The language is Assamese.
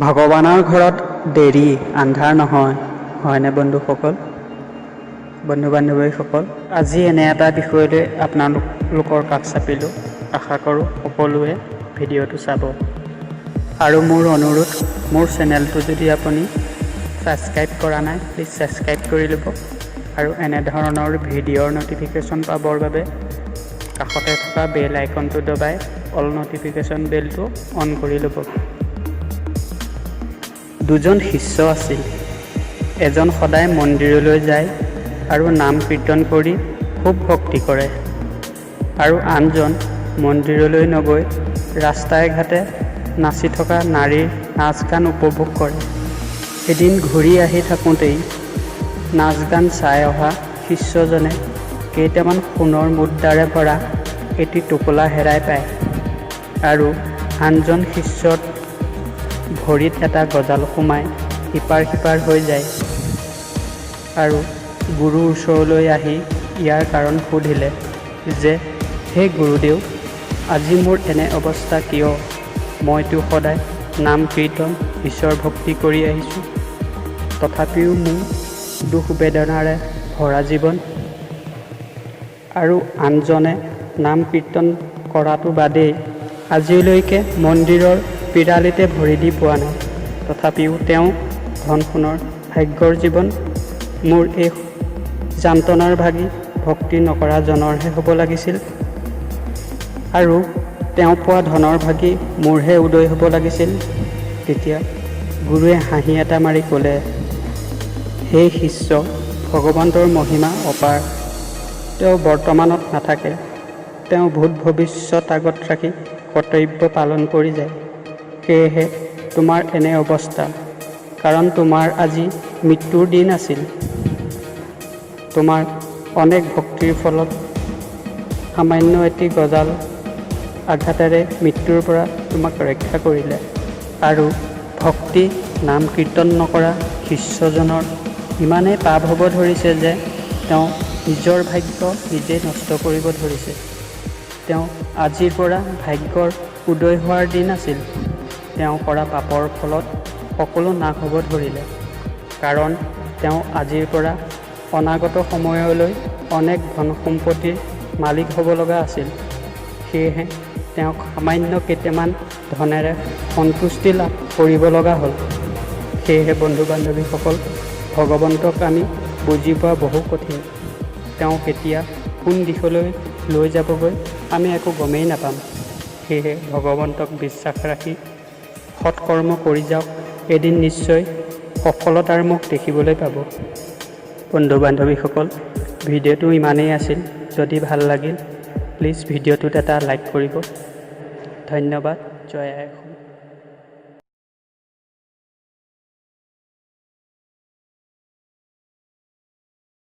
ভগৱানৰ ঘৰত দেৰি আন্ধাৰ নহয়, হয়নে বন্ধুসকল? বন্ধু বান্ধৱীসকল, আজি এনে এটা বিষয়লৈ আপোনালোকৰ কাষ চাপিলোঁ। আশা কৰোঁ সকলোৱে ভিডিঅ'টো চাব। আৰু মোৰ অনুৰোধ, মোৰ চেনেলটো যদি আপুনি ছাবস্ক্ৰাইব কৰা নাই, প্লিজ ছাবস্ক্ৰাইব কৰি ল'ব। আৰু এনেধৰণৰ ভিডিঅ'ৰ ন'টিফিকেশ্যন পাবৰ বাবে কাষতে থকা বেল আইকনটো দবাই অল ন'টিফিকেশ্যন বেলটো অন কৰি ল'ব। দুজন শিষ্য আছিল। এজন সদায় মন্দিৰলৈ যায় আৰু নাম কীৰ্তন কৰি খুব ভক্তি কৰে, আৰু আনজন মন্দিৰলৈ নগৈ ৰাস্তাই ঘাটে নাচি থকা নাৰীৰ নাচ গান উপভোগ কৰে। এদিন ঘূৰি আহি থাকোঁতেই নাচ গান চাই অহা শিষ্যজনে কেইটামান সোণৰ মুদ্ৰাৰে ভৰা এটি টোপোলা হেৰাই পায়, আৰু আনজন শিষ্যৰ ভৰিত এটা গজাল সোমাই ইপাৰ সিপাৰ হৈ যায়। আৰু গুৰুৰ ওচৰলৈ আহি ইয়াৰ কাৰণ সুধিলে যে, হে গুৰুদেৱ, আজি মোৰ এনে অৱস্থা কিয়? মইতো সদায় নাম কীৰ্তন ঈশ্বৰ ভক্তি কৰি আহিছোঁ, তথাপিও মোৰ দুখ বেদনাৰে ভৰা জীৱন। আৰু আনজনে নাম কীৰ্তন কৰাটো বাদেই আজিলৈকে মন্দিৰৰ পিৰালিতে ভৰি দি পোৱা নাই, তথাপিও তেওঁ ধন সোণৰ ভাগ্যৰ জীৱন। মোৰ এই যান্তনাৰ ভাগি ভক্তি নকৰা জনৰহে হ'ব লাগিছিল, আৰু তেওঁ পোৱা ধনৰ ভাগি মোৰহে উদয় হ'ব লাগিছিল। তেতিয়া গুৰুৱে হাঁহি এটা মাৰি ক'লে, হে শিষ্য, ভগৱন্তৰ মহিমা অপাৰ। তেওঁ বৰ্তমানত নাথাকে, তেওঁ ভূত ভৱিষ্যত আগত ৰাখি কৰ্তব্য পালন কৰি যায়। সেয়েহে তোমাৰ এনে অৱস্থা, কাৰণ তোমাৰ আজি মৃত্যুৰ দিন আছিল। তোমাৰ অনেক ভক্তিৰ ফলত সামান্য এটি গজাল আঘাতেৰে মৃত্যুৰ পৰা তোমাক ৰক্ষা কৰিলে। আৰু ভক্তি নাম কীৰ্তন নকৰা শিষ্যজনৰ ইমানেই পাপ হ'ব ধৰিছে যে তেওঁ নিজৰ ভাগ্য নিজেই নষ্ট কৰিব ধৰিছে। তেওঁ আজিৰ পৰা ভাগ্যৰ উদয় হোৱাৰ দিন আছিল। তেওঁ কৰা পাপৰ ফলত সকলো নাশ হ'ব ধৰিলে, কাৰণ তেওঁ আজিৰ পৰা অনাগত সময়লৈ অনেক ধন সম্পত্তিৰ মালিক হ'ব লগা আছিল। সেয়েহে তেওঁক সামান্য কেইটামান ধনেৰে সন্তুষ্টি লাভ কৰিব লগা হ'ল। সেয়েহে বন্ধু বান্ধৱীসকল, ভগৱন্তক আমি বুজি পোৱা বহু কঠিন। তেওঁ কেতিয়া কোন দিশলৈ লৈ যাবগৈ আমি একো গমেই নাপাম। সেয়েহে ভগৱন্তক বিশ্বাস ৰাখি সৎকৰ্ম কৰি যাওক, এদিন নিশ্চয় সফলতাৰ মুখ দেখিবলৈ পাব। বন্ধু বান্ধৱীসকল, ভিডিঅ'টো ইমানেই আছিল। যদি ভাল লাগিল প্লিজ ভিডিঅ'টোত এটা লাইক কৰিব। ধন্যবাদ। জয় আই অসম।